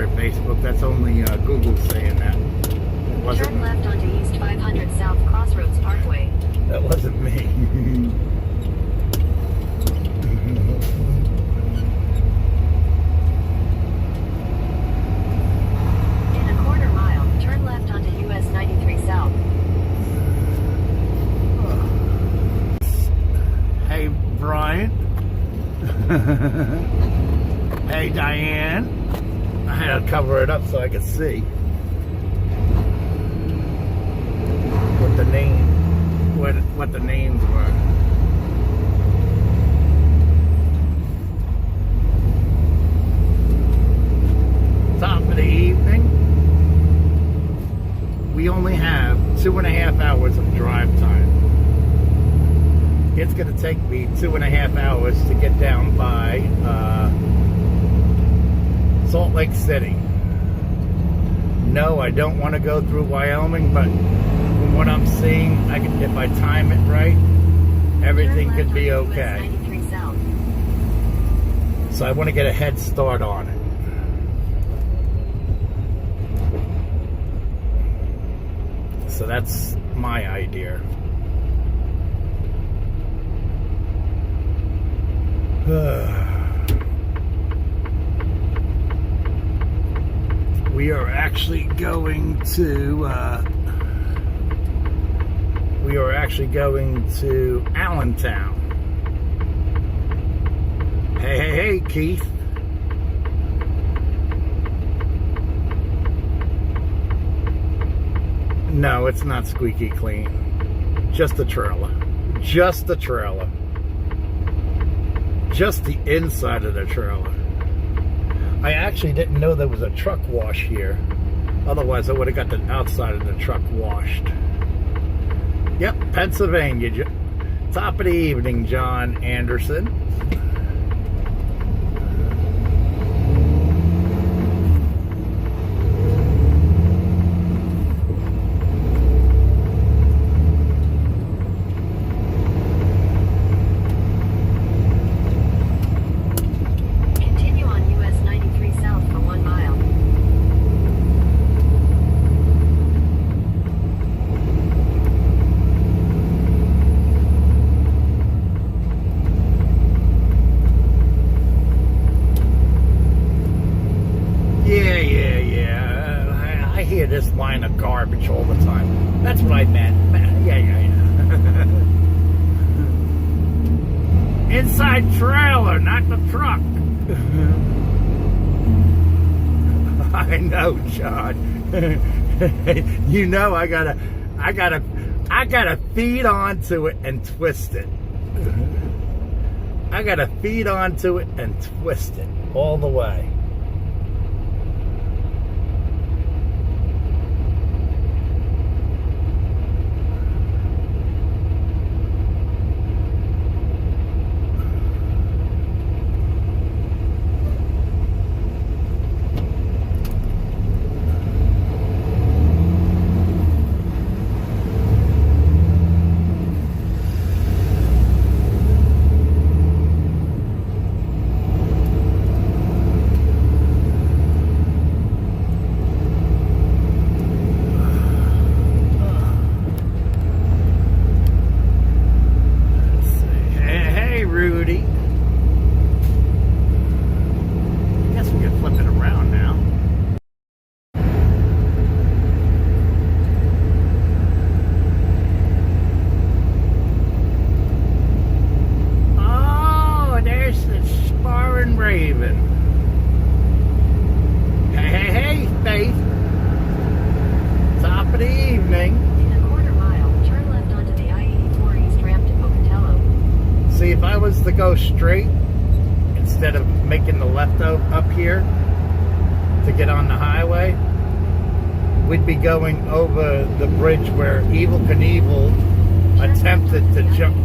sorry, Facebook. That's only Google saying that. It wasn't. Turn left onto East 500 South Crossroads Parkway. That wasn't me. In a quarter mile, turn left onto US 93 South. Hey, Brian. Hey, Diane. I had to cover it up so I could see what the names were. Top of the evening. We only have 2.5 hours of drive time. It's going to take me 2.5 hours to get down by Salt Lake City. No, I don't want to go through Wyoming, but from what I'm seeing, if I time it right, everything could be okay. So I want to get a head start on it. So that's my idea. We are actually going to Allentown. Hey, Keith. No, it's not squeaky clean. Just the trailer. Just the trailer. Just the inside of the trailer. I actually didn't know there was a truck wash here. Otherwise, I would have got the outside of the truck washed. Yep, Pennsylvania. Top of the evening, John Anderson. This line of garbage all the time. That's what I meant. Yeah. Inside trailer, not the truck. I know, John. You know, I gotta feed onto it and twist it. I gotta feed onto it and twist it all the way. Hey, Faith. Top of the evening. In a quarter mile, turn left onto the I-84 East ramp to Pocatello. See, if I was to go straight, instead of making the left up here to get on the highway, we'd be going over the bridge where Evel Knievel attempted to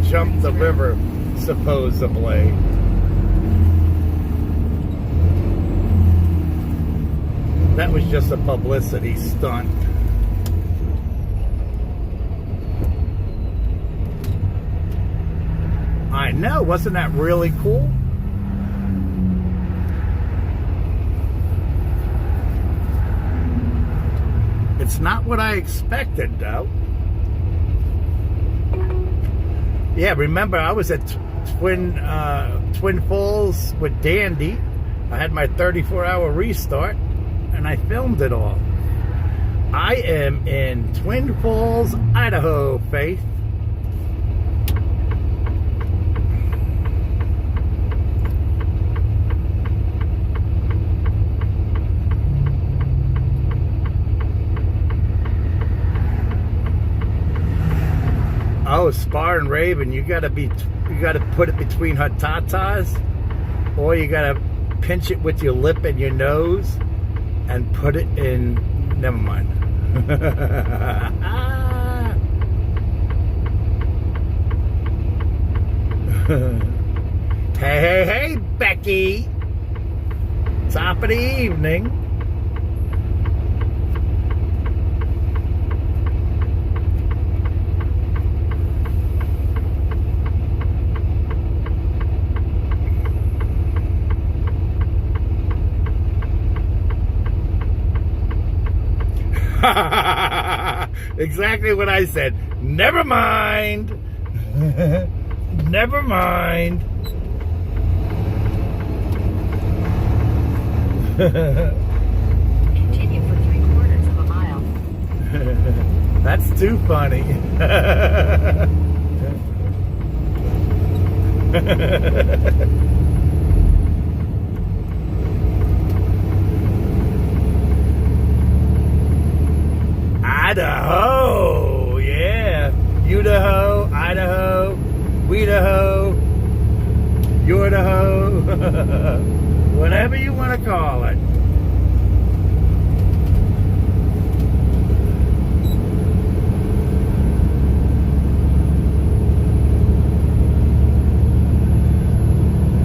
jump the river, supposedly. That was just a publicity stunt. I know, wasn't that really cool? It's not what I expected, though. Yeah, remember I was at Twin Falls with Dandy. I had my 34-hour restart, and I filmed it all. I am in Twin Falls, Idaho, Faith. Oh, Spar and Raven, you gotta put it between her tatas, or you gotta pinch it with your lip and your nose and put it in. Never mind. Hey, Becky. Top of the evening. Exactly what I said. Never mind. Never mind. Continue for 3/4 of a mile. That's too funny. Idaho, yeah. Udaho, Idaho, Weedaho, Yordaho, whatever you want to call it.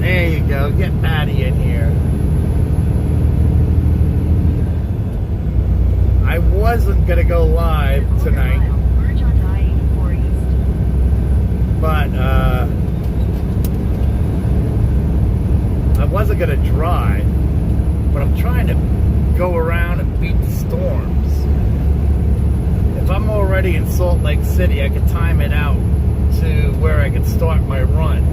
There you go. Get Patty in here. I wasn't going to go live tonight, Merge onto I-84 East. but I wasn't going to drive, but I'm trying to go around and beat the storms. If I'm already in Salt Lake City, I could time it out to where I could start my run.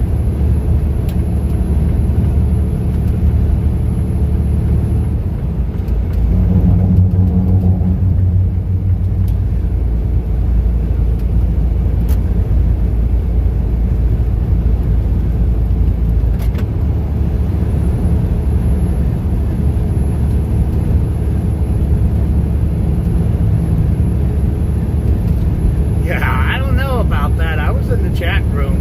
In the chat room.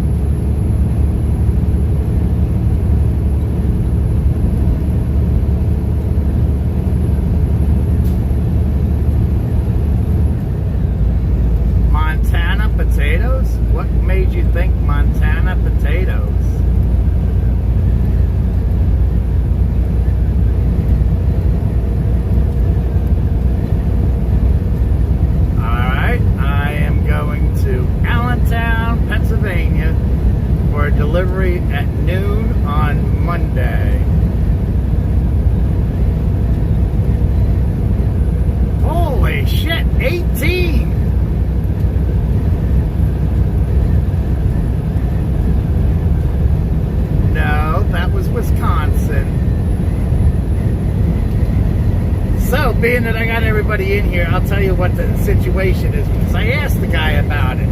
Montana potatoes? What made you think Montana potatoes? Pennsylvania for a delivery at noon on Monday. Holy shit, 18! No, that was Wisconsin. So, being that I got everybody in here, I'll tell you what the situation is, because I asked the guy about it.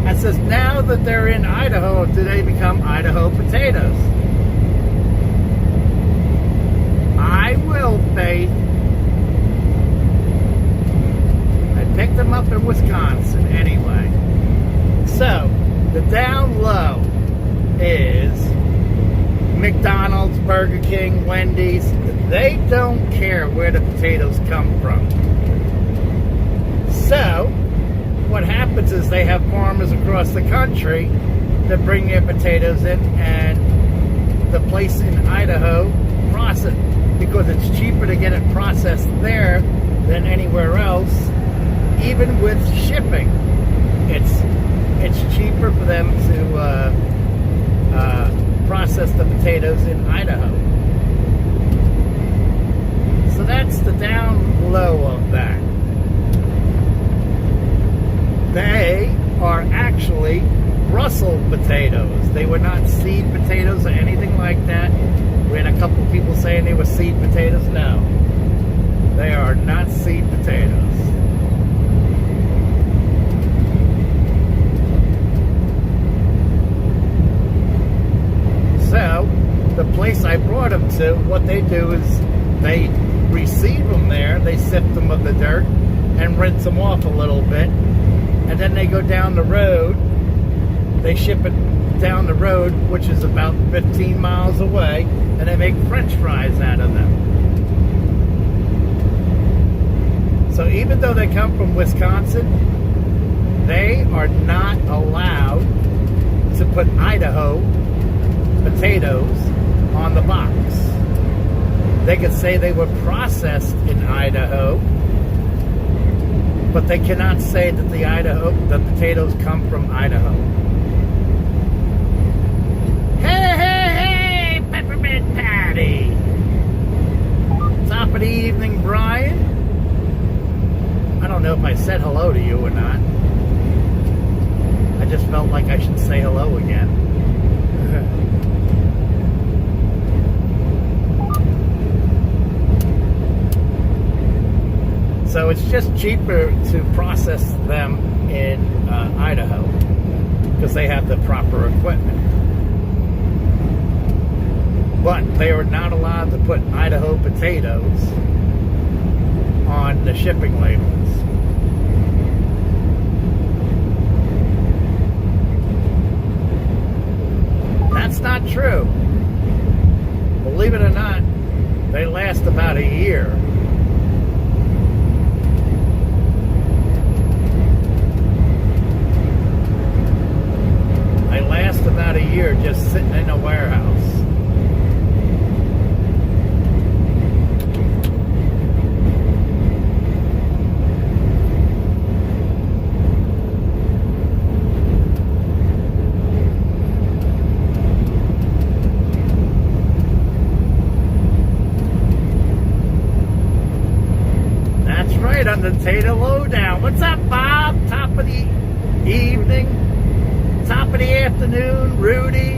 I says, now that they're in Idaho, do they become Idaho potatoes? I will, Faith. I picked them up in Wisconsin anyway. So, the down low is McDonald's, Burger King, Wendy's. They don't care where the potatoes come from. So, what happens is they have farmers across the country that bring their potatoes in, and the place in Idaho process, because it's cheaper to get it processed there than anywhere else. Even with shipping, it's cheaper for them to process the potatoes in Idaho. So that's the down low of that. people saying they were seed potatoes. No, they are not seed potatoes. So, the place I brought them to, what they do is they receive them there, they sift them of the dirt and rinse them off a little bit, and then they go down the road, they ship it down the road, which is about 15 miles away, and they make French fries out of them. So even though they come from Wisconsin, they are not allowed to put Idaho potatoes on the box. They could say they were processed in Idaho, but they cannot say that the potatoes come from Idaho. Hey, Peppermint Patty! Top of the evening, Brian. I don't know if I said hello to you or not. I just felt like I should say hello again. So it's just cheaper to process them in Idaho because they have the proper equipment. But they are not allowed to put Idaho potatoes on the shipping labels. That's not true. Believe it or not, they last about a year. They last about a year just sitting in a warehouse. That's right, on the Tater Lowdown. What's up, Bob? Top of the evening. Top of the afternoon, Rudy,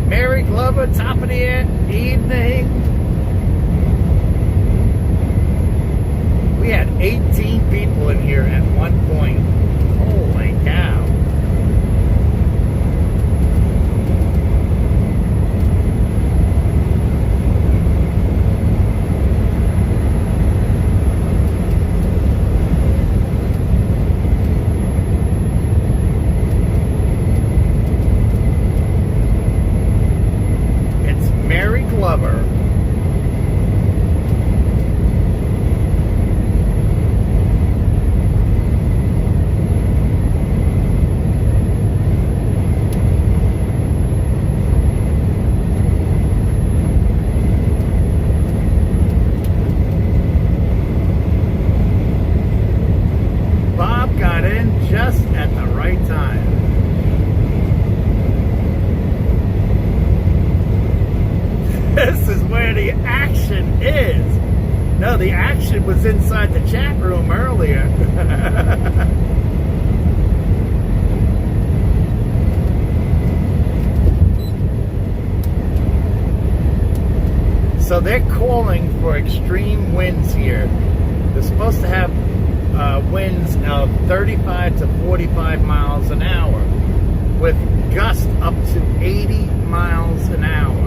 Mary Glover, top of the evening. We had 18 people in here at one point. Holy cow. No, the action was inside the chat room earlier. So they're calling for extreme winds here. They're supposed to have winds of 35 to 45 miles an hour with gusts up to 80 miles an hour.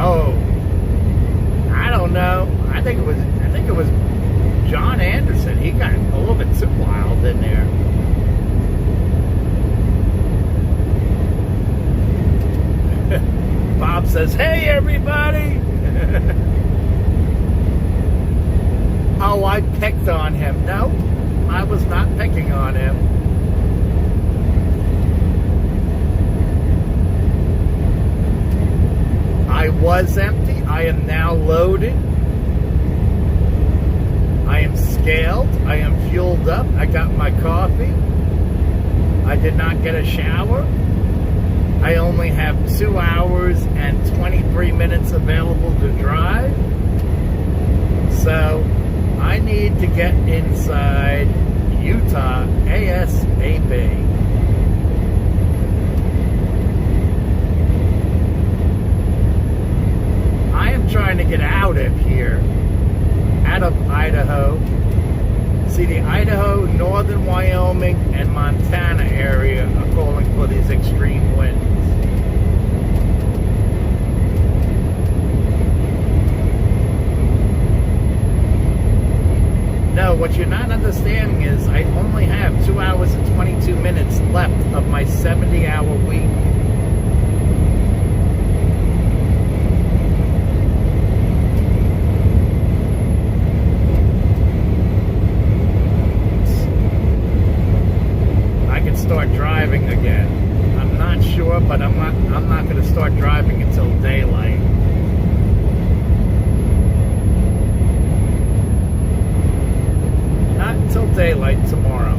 Oh, I don't know. I think it was John Anderson. He got a little bit too wild in there. Bob says, "Hey, everybody." Oh, I picked on him. No, I was not picking on him. I was empty. I am now loaded. I am scaled. I am fueled up. I got my coffee. I did not get a shower. I only have 2 hours and 23 minutes available to drive. So I need to get inside Utah ASAP. understanding is I only have 2 hours and 22 minutes left of my 70-hour week. I can start driving again. I'm not sure, but I'm not going to start driving until daylight. Not until daylight tomorrow.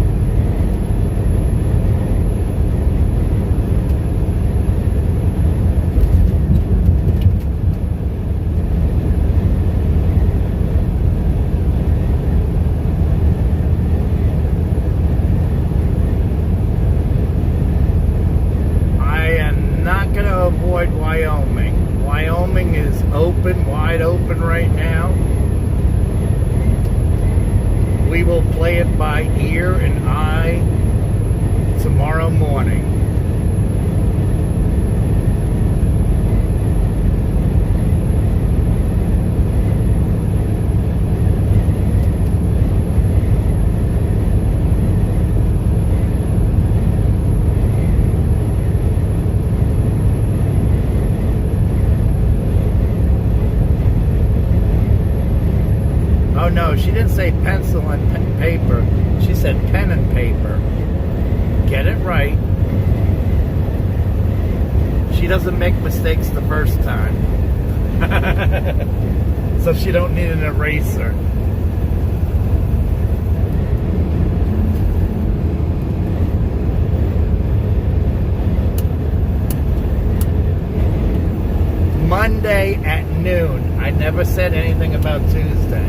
I am not going to avoid Wyoming. Wyoming is open, wide open right now. We will play it by ear and eye tomorrow morning. Oh no, she didn't say pencil and paper. She said pen and paper. Get it right. She doesn't make mistakes the first time. So she don't need an eraser. Monday at noon. I never said anything about Tuesday.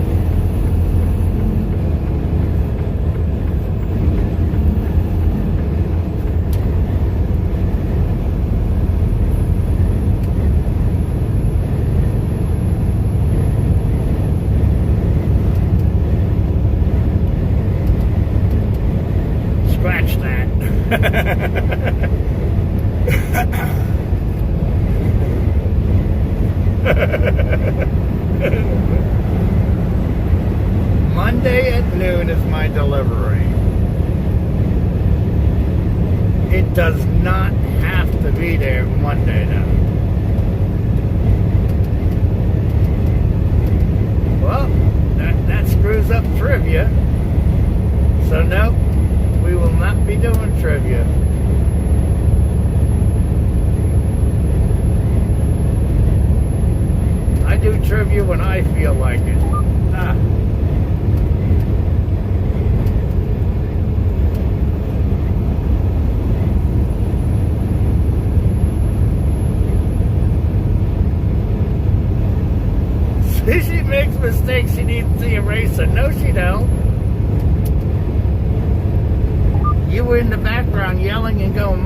Scratch that. Monday at noon is my delivery. It does not have to be there Monday though. Well, that screws up trivia. So no, we will not be doing trivia. I do trivia when I feel like it. She makes mistakes, she needs the eraser. No, she don't. You were in the background yelling and going,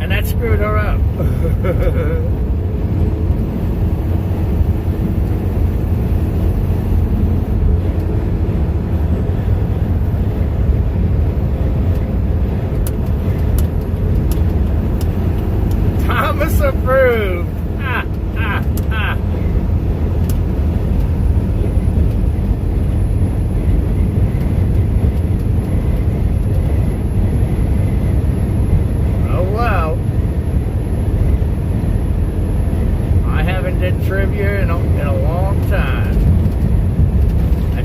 and that screwed her up. Thomas approved. Trivia in a long time. I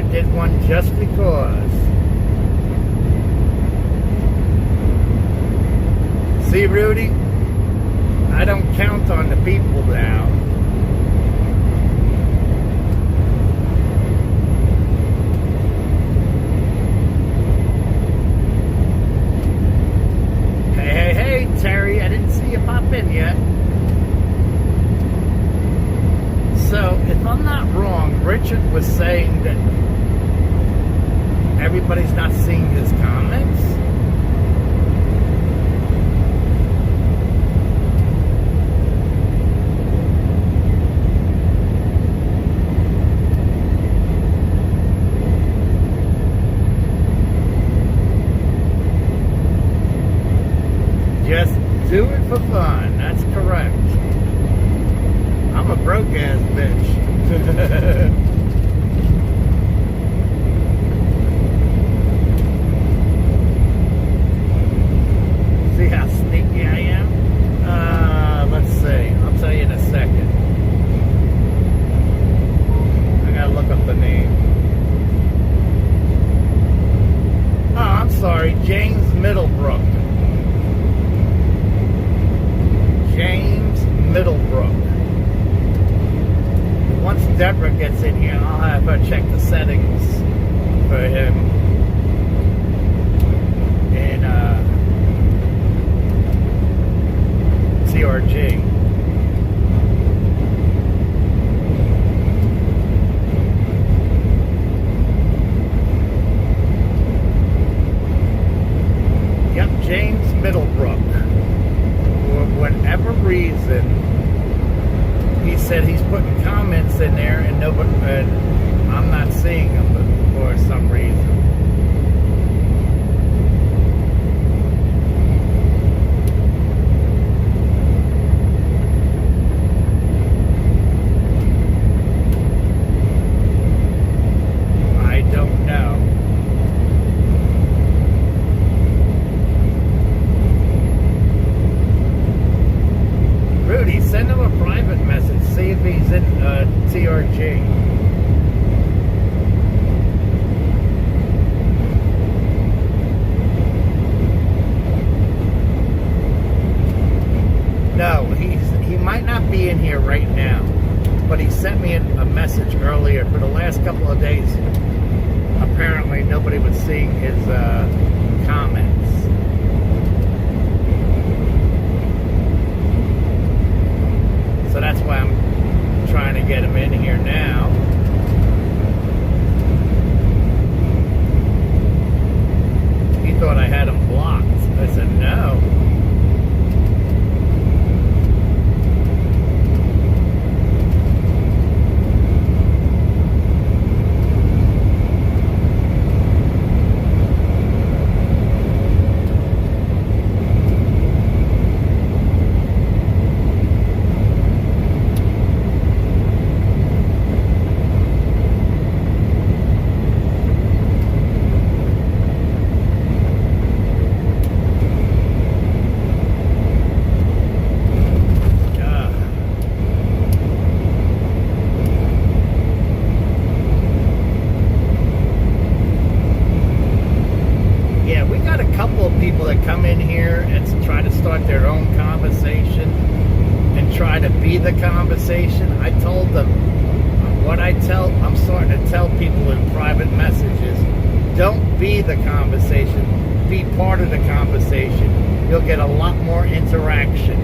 did one just because. See, Rudy, I don't count on the people now. Hey, Terry, I didn't see you pop in yet. So, if I'm not wrong, Richard was saying that everybody's not seeing his comments. Just do it for fun. That's correct. I'm a broke ass bitch. Middlebrook. James Middlebrook. Once Deborah gets in here, I'll have her check the settings for him in TRG. Yep, James Middlebrook. For whatever reason, he said he's putting comments in there and nobody, I'm not seeing them for some reason. I don't know. Rudy, send him a private message. See if he's in TRG. No, he might not be in here right now, but he sent me a message earlier. For the last couple of days, apparently nobody was seeing his comments. So that's why I'm trying to get him in here now. He thought I had him blocked. I said no. People that come in here and try to start their own conversation and try to be the conversation. I told them I'm starting to tell people in private messages, don't be the conversation, be part of the conversation. You'll get a lot more interaction.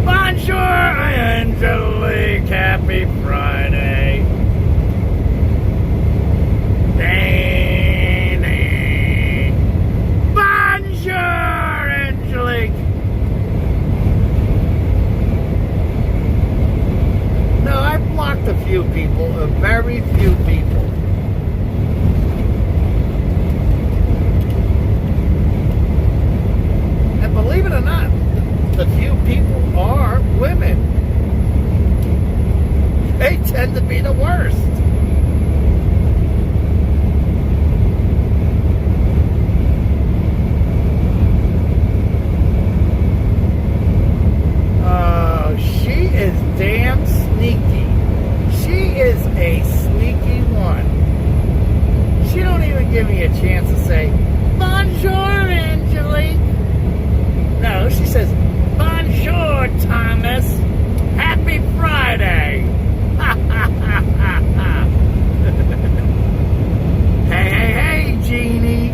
Bonjour, Angelique. Happy Friday. Danny. Bonjour, Angelique. No, I blocked a few people, a very few people. And believe it or not, the few people are women. They tend to be the worst. Oh, she is damn sneaky. She is a sneaky one. She don't even give me a chance to say, bonjour, Angelique. No, she says, bonjour, Thomas. Happy Friday. Hey, hey, hey, Jeannie.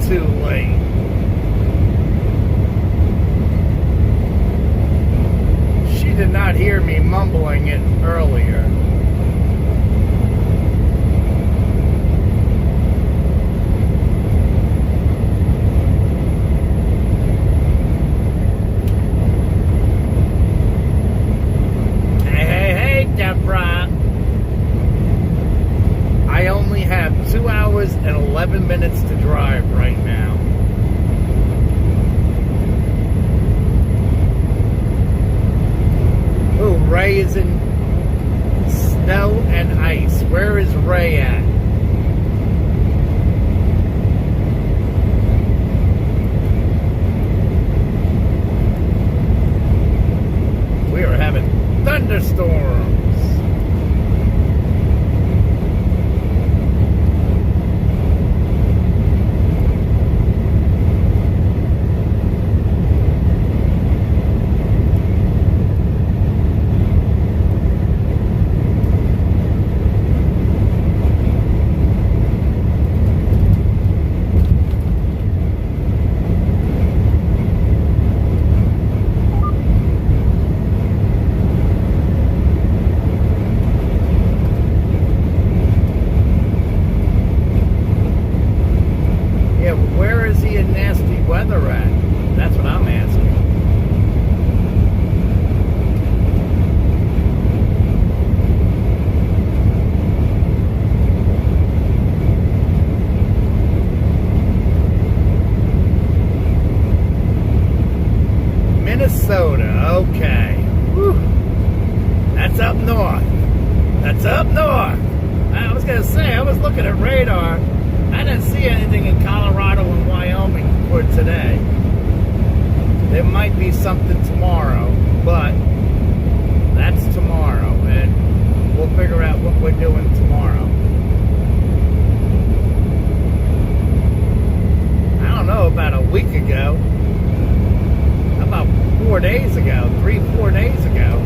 Too late. She did not hear me mumbling it earlier. only have 2 hours and 11 minutes to drive right now. Oh, Ray is in snow and ice. Where is Ray at? We are having thunderstorms. Where is he in nasty weather at? That's what I'm asking. Minnesota, okay. Whew. That's up north. That's up north. I was going to say, I was looking at radar. I didn't see anything in Colorado and Wyoming for today. There might be something tomorrow, but that's tomorrow, and we'll figure out what we're doing tomorrow. I don't know, about a week ago, about 4 days ago, 3-4 days ago,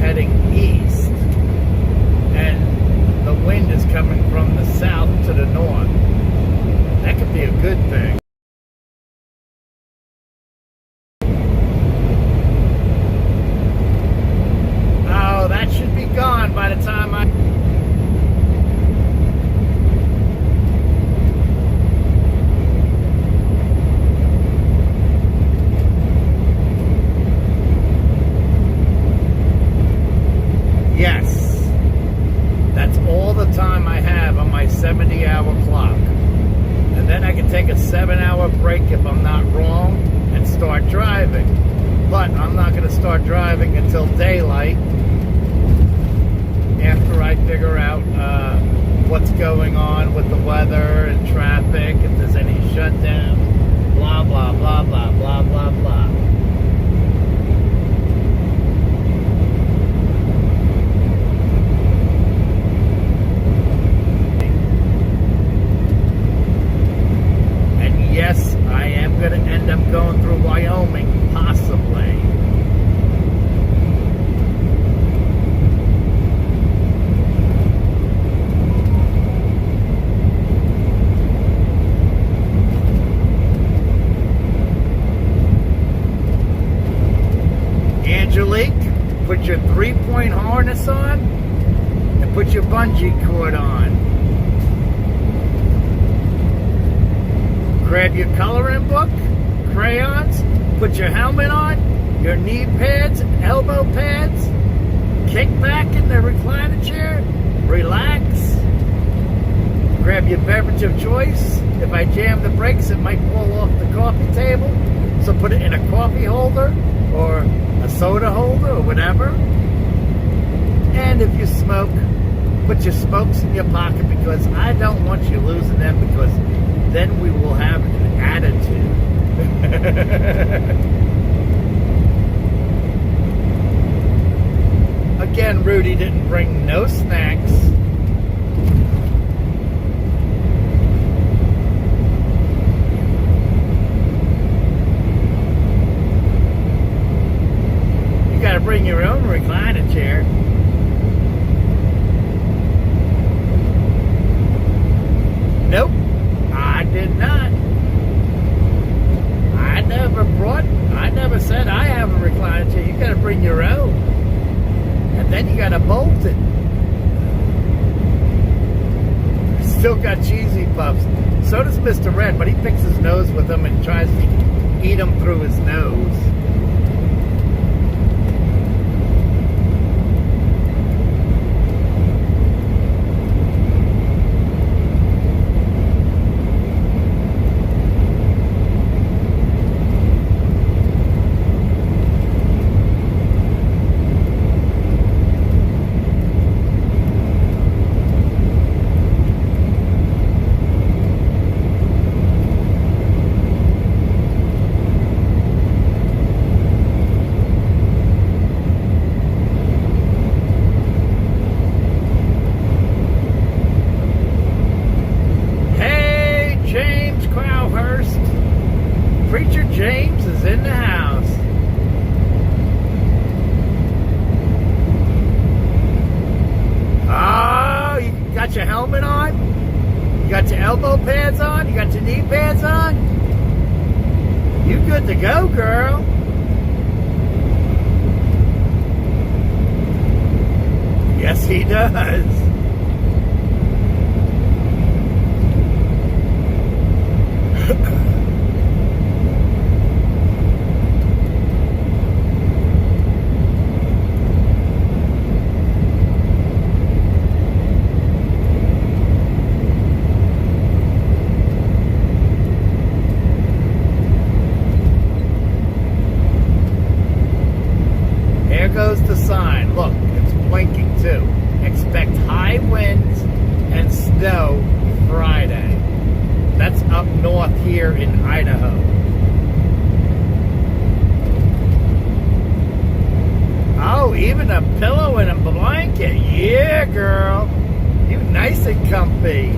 heading east, and the wind is coming from the south to the north. That could be a good thing. Oh, that should be gone by the time Yes, that's all the time I have on my 70-hour clock. And then I can take a 7-hour break if I'm not wrong and start driving. But I'm not going to start driving until daylight, after I figure out what's going on with the weather and traffic, if there's any shutdowns, blah, blah, blah, blah, blah, blah, blah. Yes, I am going to end up going through Wyoming, possibly. Angelique, put your 3-point harness on and put your bungee cord on. Grab your coloring book, crayons, put your helmet on, your knee pads, elbow pads, kick back in the recliner chair, relax, grab your beverage of choice. If I jam the brakes, it might fall off the coffee table, so put it in a coffee holder or a soda holder or whatever. And if you smoke, put your smokes in your pocket, because I don't want you losing them, because then we will have an attitude. Again, Rudy didn't bring no snacks. You gotta bring your own recliner chair. Nope. I did not. I never said I have a recliner chair. You gotta bring your own. And then you gotta bolt it. still got cheesy puffs. So does Mr. Red, but he picks his nose with them and tries to eat them through his nose. Preacher James is in the house. Oh, you got your helmet on? You got your elbow pads on? You got your knee pads on? You good to go, girl. Yes, he does. Goes the sign. Look, it's blinking too. Expect high winds and snow Friday. That's up north here in Idaho. Oh, even a pillow and a blanket. Yeah, girl. You nice and comfy.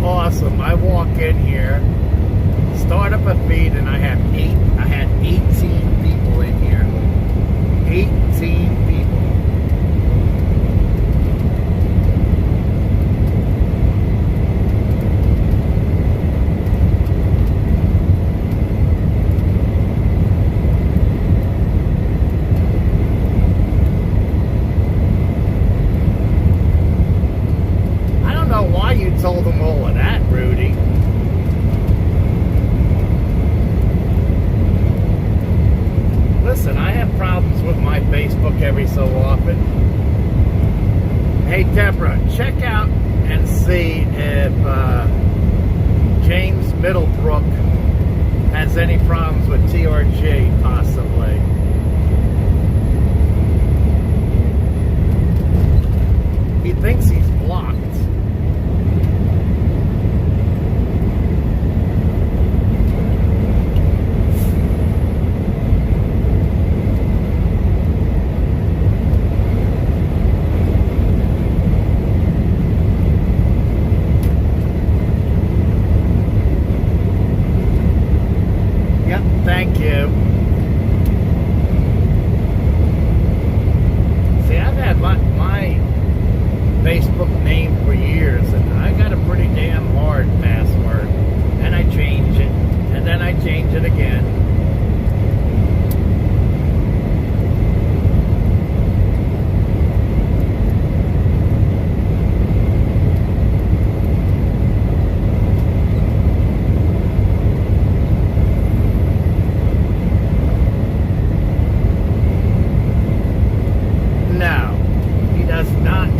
Awesome. I walk in here, start up a feed, and I had 18 people in here. 18 people. I don't know why you told them all of that, Rudy. Listen, I have problems with my Facebook every so often. Hey, Deborah, check out and see if James Middlebrook has any problems with TRG, possibly. He thinks he's blocked. Thank you. See, I've had my Facebook name for years, and I got a pretty damn hard password. And I change it, and then I change it again.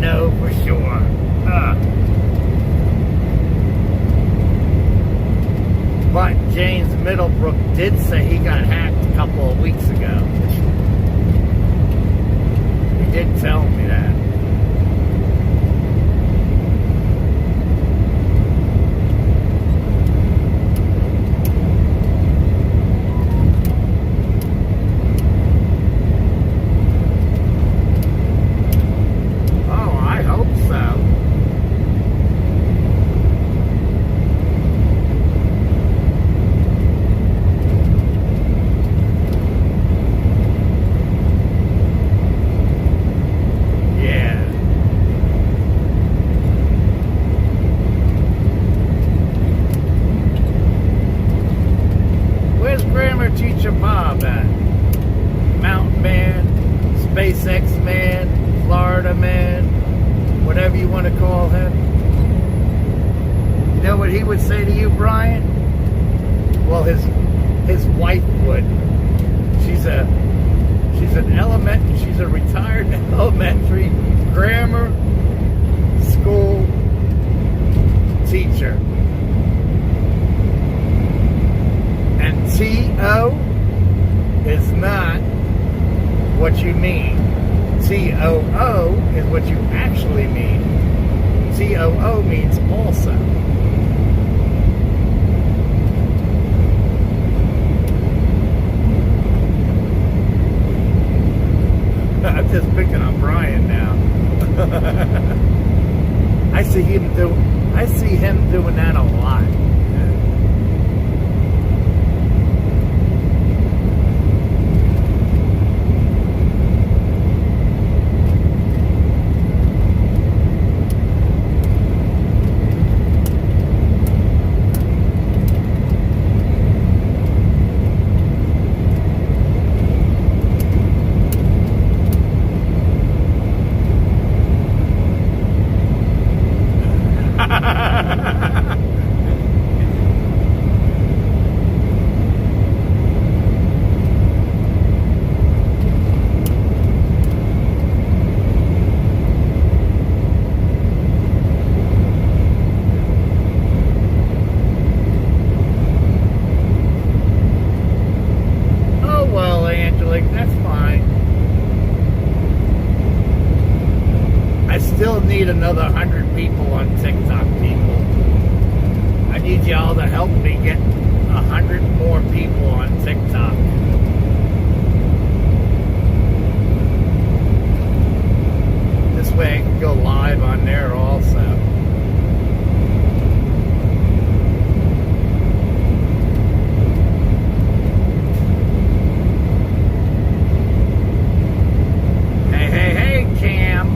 Know for sure. But James Middlebrook did say he got hacked a couple of weeks ago. He did tell me that. want to call him? You know what he would say to you, Brian? Well, his wife would. She's a retired elementary grammar school teacher. And T-O is not what you mean. T-O-O is what you actually mean. T-O-O means also. I'm just picking on Brian now. I see him doing that a lot. Need another 100 people on TikTok, people. I need y'all to help me get 100 more people on TikTok. This way I can go live on there also. Hey, Cam.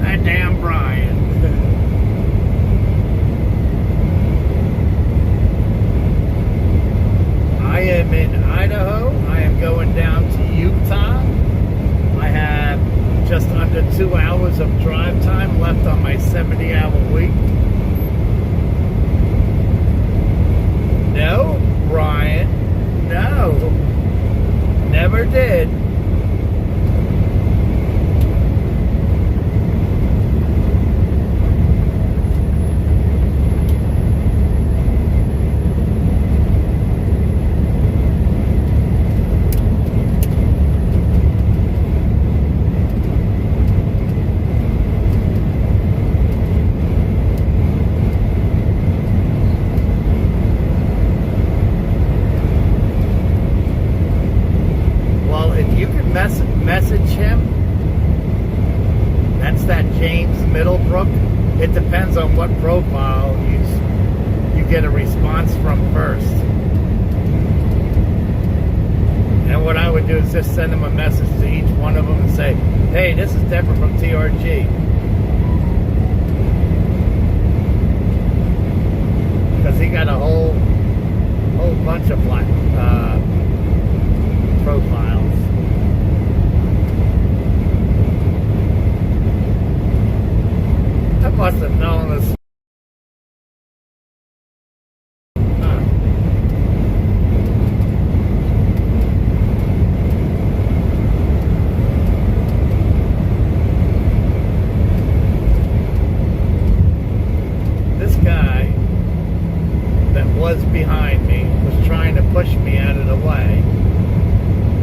That damn Brian. I am in Idaho. I am going down to Utah. I have just under 2 hours of drive time left on my 70-hour week. No, Brian. No. Never did. Message him. That's that James Middlebrook. It depends on what profile you get a response from first. And what I would do is just send him a message to each one of them and say, hey, this is Deborah from TRG. Because he got a whole bunch of profiles. I must have known this. This guy that was behind me was trying to push me out of the way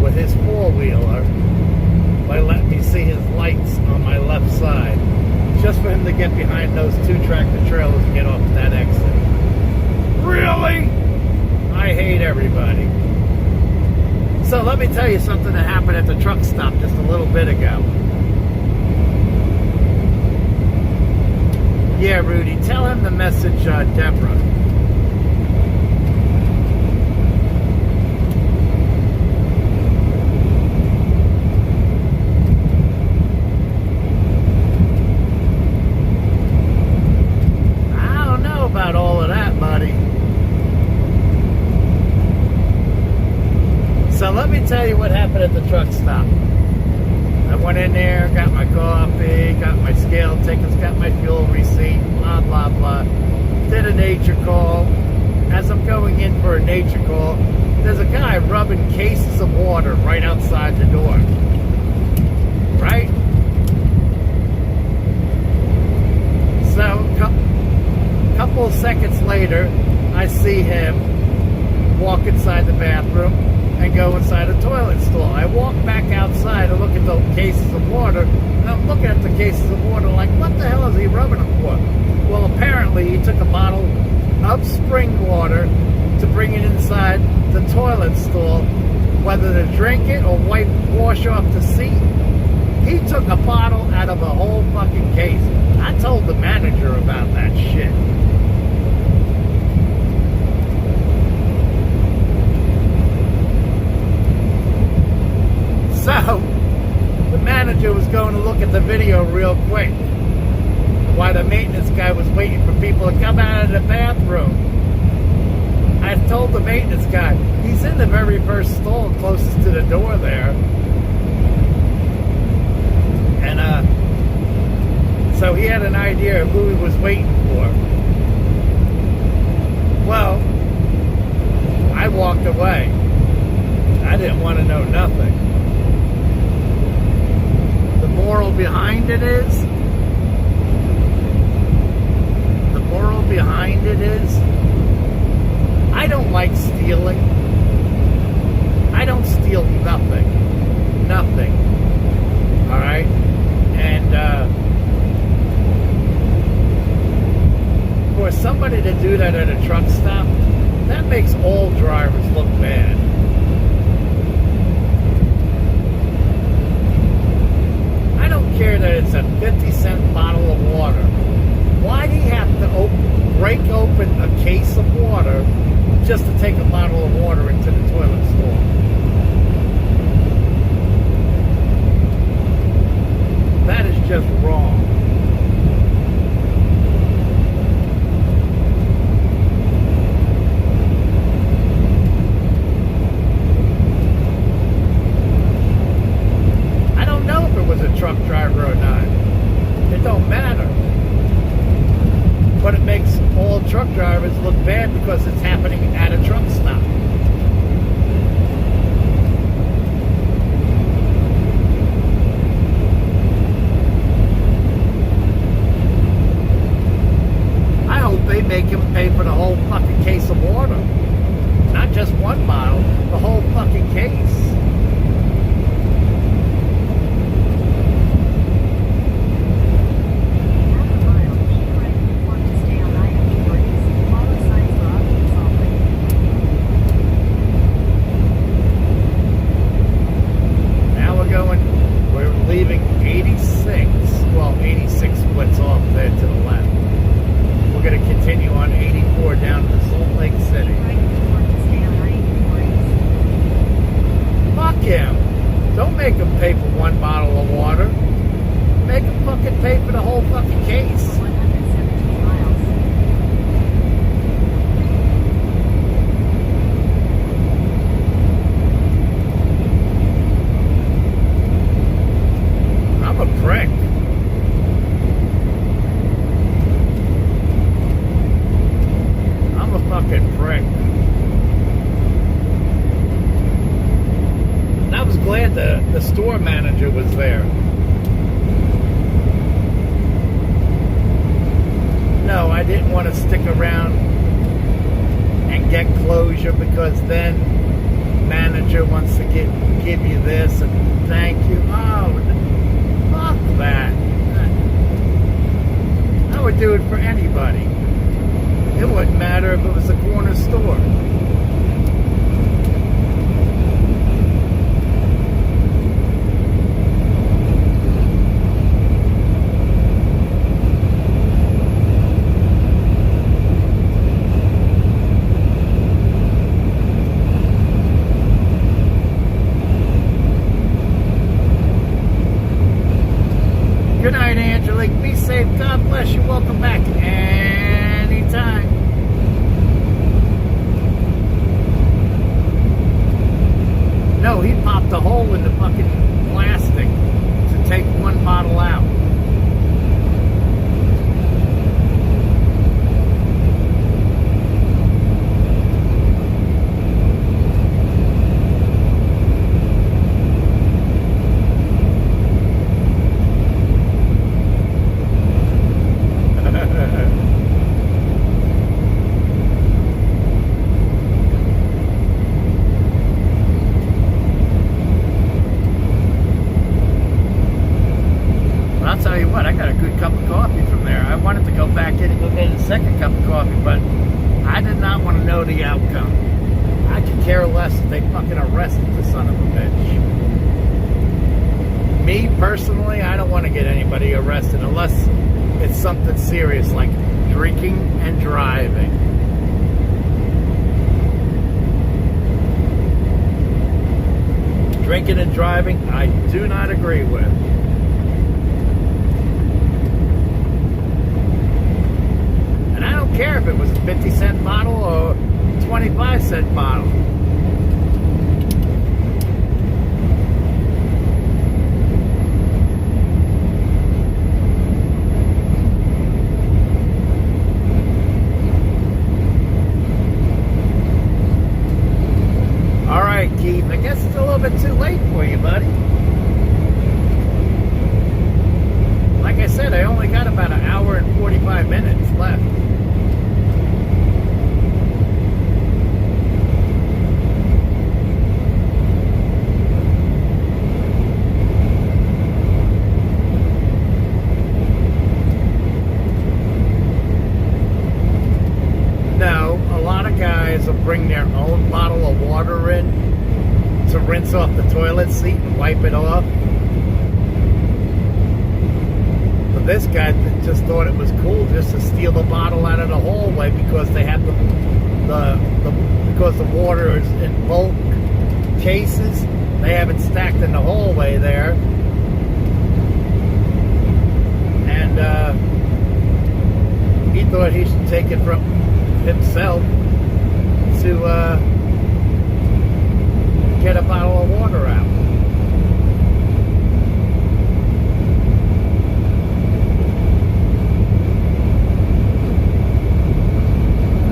with his four-wheeler by letting me see his lights on my left side. Just for him to get behind those two tractor trailers and get off that exit. Really? I hate everybody. So let me tell you something that happened at the truck stop just a little bit ago. Yeah, Rudy, tell him to message Deborah. tell you what happened at the truck stop. I went in there, got my coffee, got my scale tickets, got my fuel receipt, blah, blah, blah. Did a nature call. As I'm going in for a nature call, there's a guy rubbing cases of water right outside the door. Right? So, a couple of seconds later, I see him walk inside the bathroom and go inside a toilet stall. I walk back outside and look at the cases of water, and I'm looking at the cases of water like, what the hell is he rubbing them for? Well, apparently he took a bottle of spring water to bring it inside the toilet stall, whether to drink it or wash off the seat. He took a bottle out of a whole fucking case. I told the manager about that shit. So, the manager was going to look at the video real quick while the maintenance guy was waiting for people to come out of the bathroom. I told the maintenance guy, he's in the very first stall closest to the door there. And, so he had an idea of who he was waiting for. Well, I walked away. I didn't want to know nothing. The moral behind it is, I don't like stealing. I don't steal nothing. Nothing. Alright? And, for somebody to do that at a truck stop, that makes all drivers look bad. I don't care that it's a 50-cent bottle of water. Why do you have to break open a case of water just to take a bottle of water into the toilet stall? That is just wrong. I don't know if it was a truck driver or not. It don't matter. But it makes all truck drivers look bad because it's happening at a truck stop. I hope they make him pay for the whole fucking case of water. Not just one bottle, the whole fucking case. The store manager was there. No, I didn't want to stick around and get closure because then manager wants to give you this and thank you. Oh, fuck that. I would do it for anybody. It wouldn't matter if it was a corner store. Good night, Angelique. Be safe. God bless you. Welcome back anytime. No, he popped a hole in the fucking plastic to take one bottle out. I'll tell you what, I got a good cup of coffee from there. I wanted to go back in and go get a second cup of coffee, but I did not want to know the outcome. I could care less if they fucking arrested the son of a bitch. Me, personally, I don't want to get anybody arrested unless it's something serious like drinking and driving. Drinking and driving, I do not agree with. I don't care if it was a 50-cent bottle or 25-cent bottle. All right, Keith, I guess it's a little bit too late for you, buddy. Like I said, I only got about an hour and 45 minutes left. Guys will bring their own bottle of water in to rinse off the toilet seat and wipe it off. But this guy just thought it was cool just to steal the bottle out of the hallway because they have because the water is in bulk cases. They have it stacked in the hallway there, and he thought he should take it from himself to get a bottle of water out.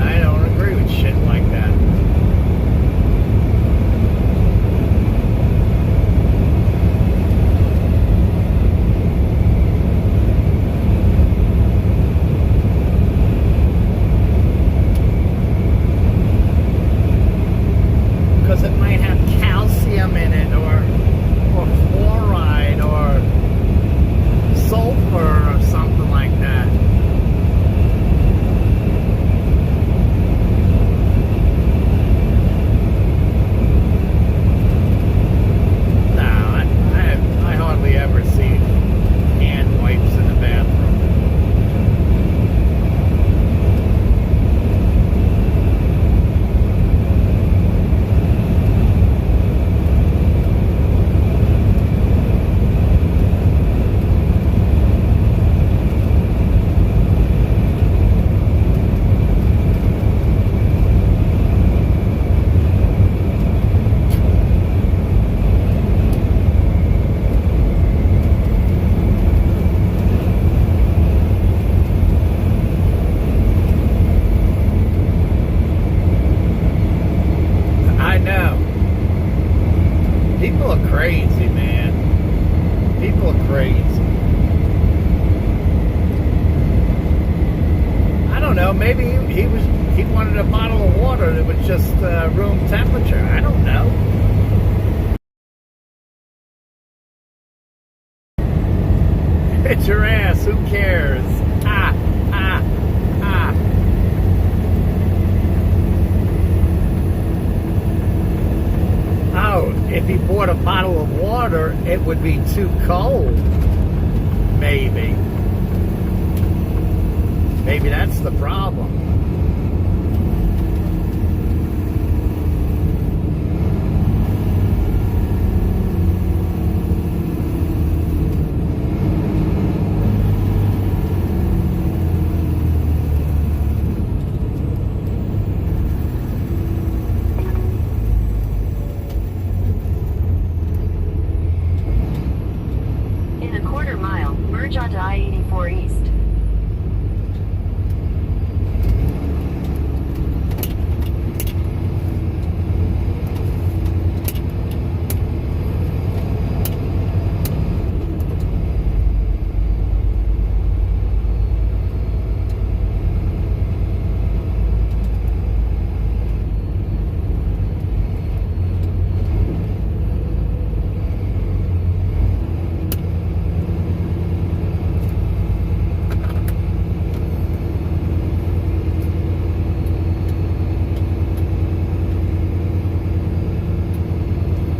I don't agree with shit like that. It might have calcium in it, or fluoride, or sulfur, or something like that. No, I hardly ever see hand wipes in the bathroom. People are crazy, man. People are crazy. I don't know. Maybe he wanted a bottle of water that was just room temperature. I don't know. It's your ass. Who cares? Ah, ah, ah. Oh, if he bought a bottle of water, it would be too cold. Maybe. Maybe that's the problem. Merge onto I-84 East.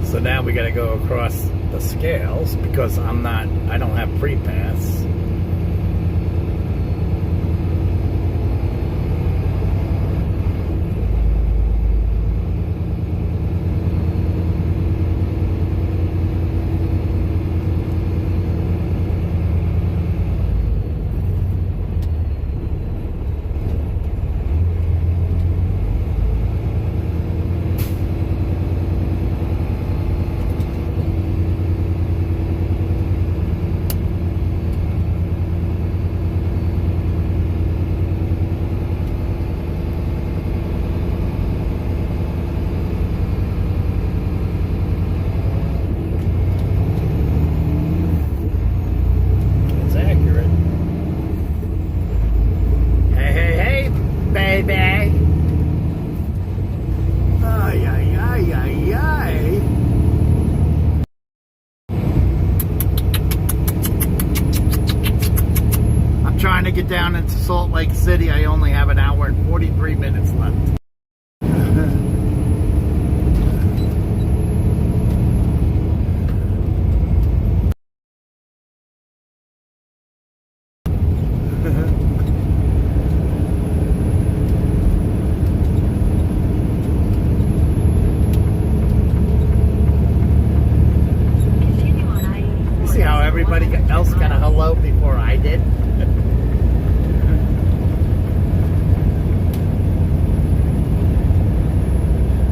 So now we got to go across the scales because I don't have pre-pass. Trying to get down into Salt Lake City. I only have an hour and 43 minutes left. See how everybody else got a hello before I did?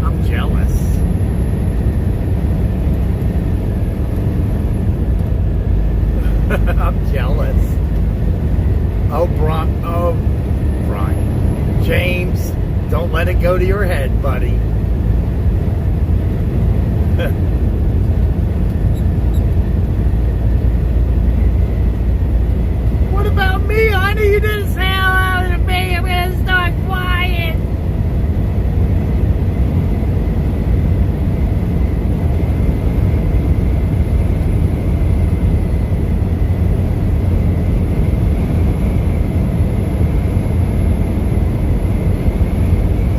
I'm jealous. I'm jealous. Oh, Brian. James, don't let it go to your head, buddy. What about me, honey? You didn't say hello to me. I'm gonna start quiet.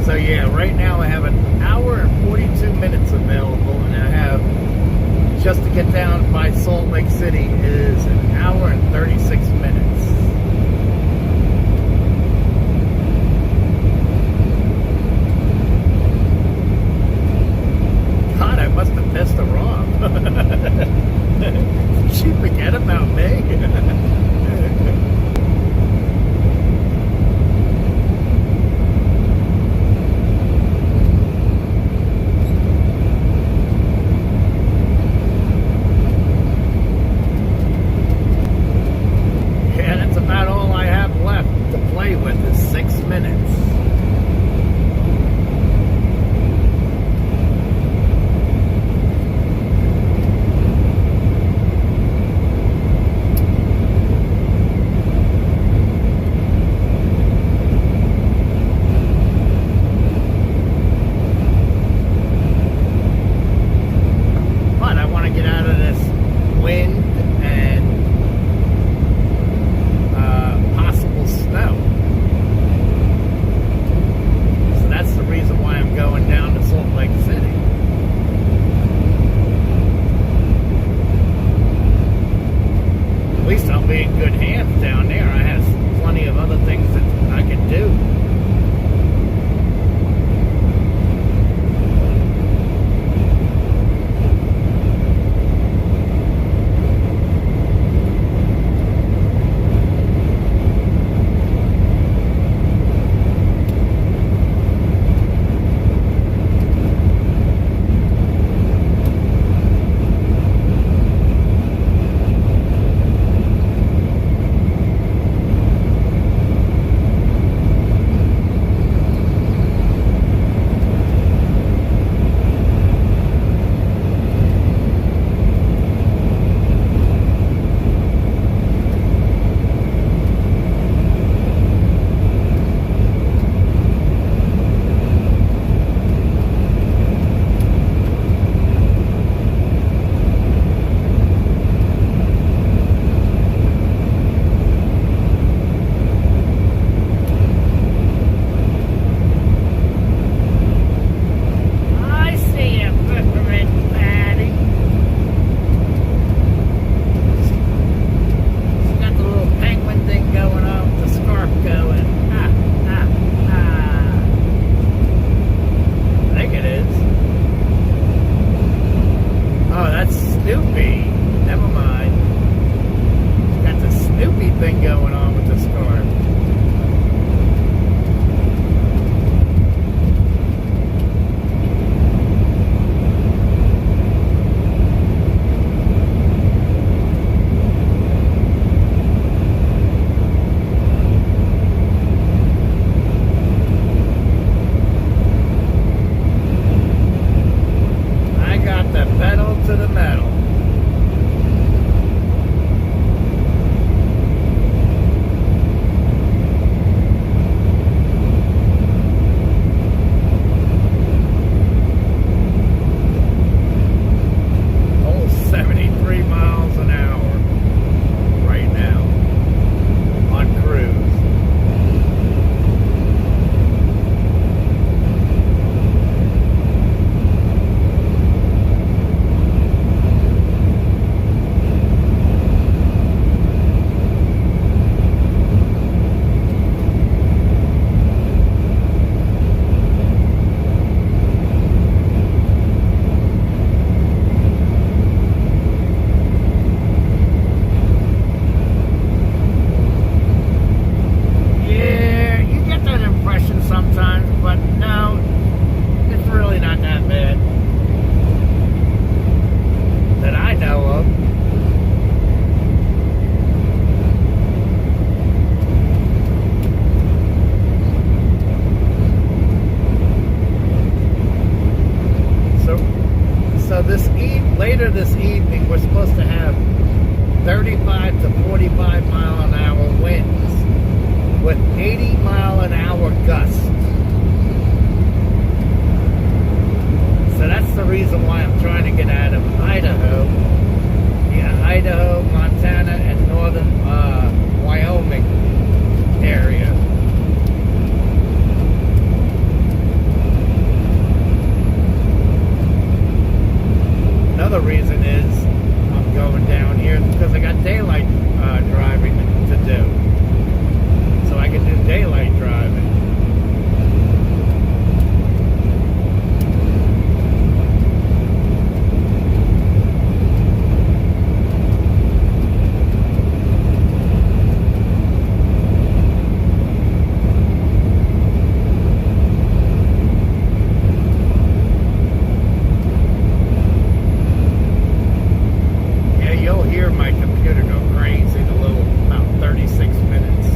So yeah, right now I have an hour and 42 minutes available, and I have, just to get down by Salt Lake City is an hour and 36 minutes. God, I must have pissed her off. Did she forget about me? Pedal to the metal. Oh, 73 miles an hour right now on cruise. Sometimes, but no, it's really not that bad that I know of. So later this evening, we're supposed to have 35 to 45 mile an hour winds with 80 mile an hour gusts. So that's the reason why I'm trying to get out of Idaho. Yeah, Idaho, Montana, and northern Wyoming area. Another reason is I'm going down here because I got daylight driving to do. So I can do daylight driving. Yeah, you'll hear my computer go crazy in a little, about 36 minutes.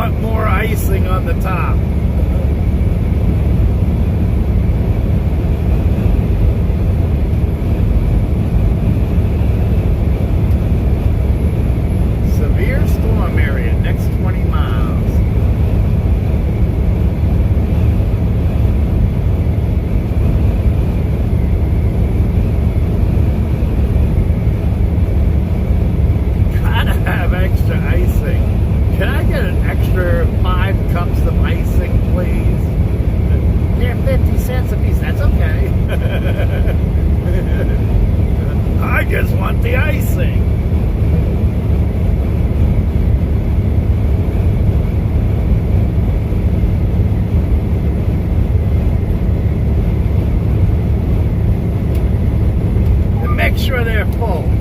want more icing on the top. Severe storm area, next 20 miles. Gotta have extra icing. Can I get an extra 5 cups of icing, please? They're 50 cents a piece. That's okay. I just want the icing. And make sure they're full.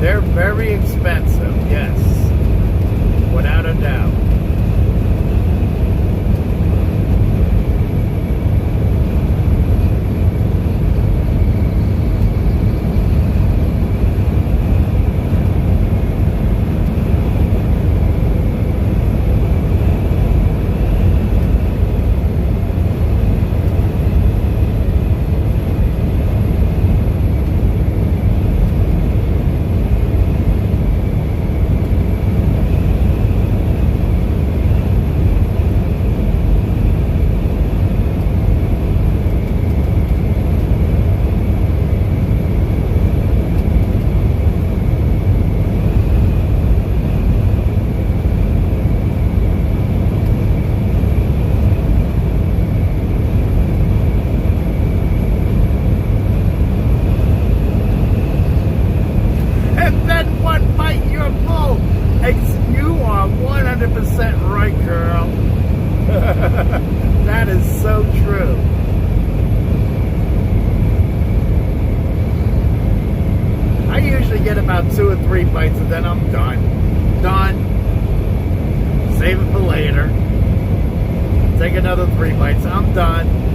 They're very expensive, yes, without a doubt. You are 100% right, girl. That is so true. I usually get about 2 or 3 bites and then I'm done. Done. Save it for later. Take another 3 bites. I'm done.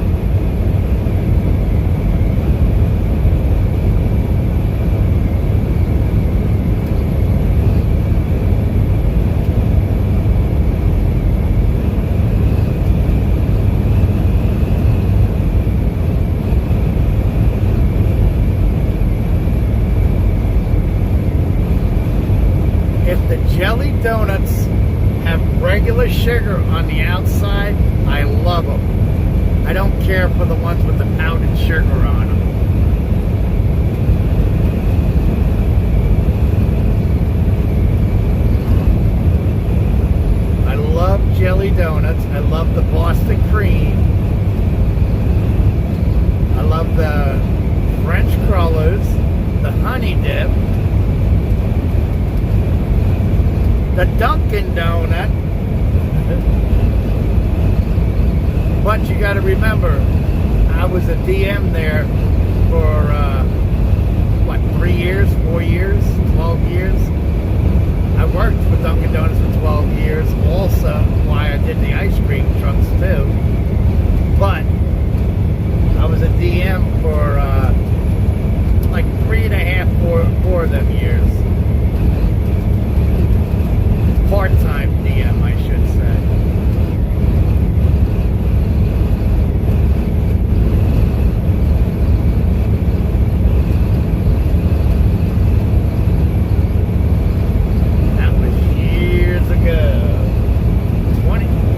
If the jelly donuts have regular sugar on the outside, I love them. I don't care for the ones with the powdered sugar on them. I love jelly donuts. I love the Boston cream. I love the French crullers, the honey dip, the Dunkin' Donut. But you got to remember, I was a DM there for, 3 years, 4 years, 12 years? I worked for Dunkin' Donuts for 12 years. Also, why I did the ice cream trucks too. But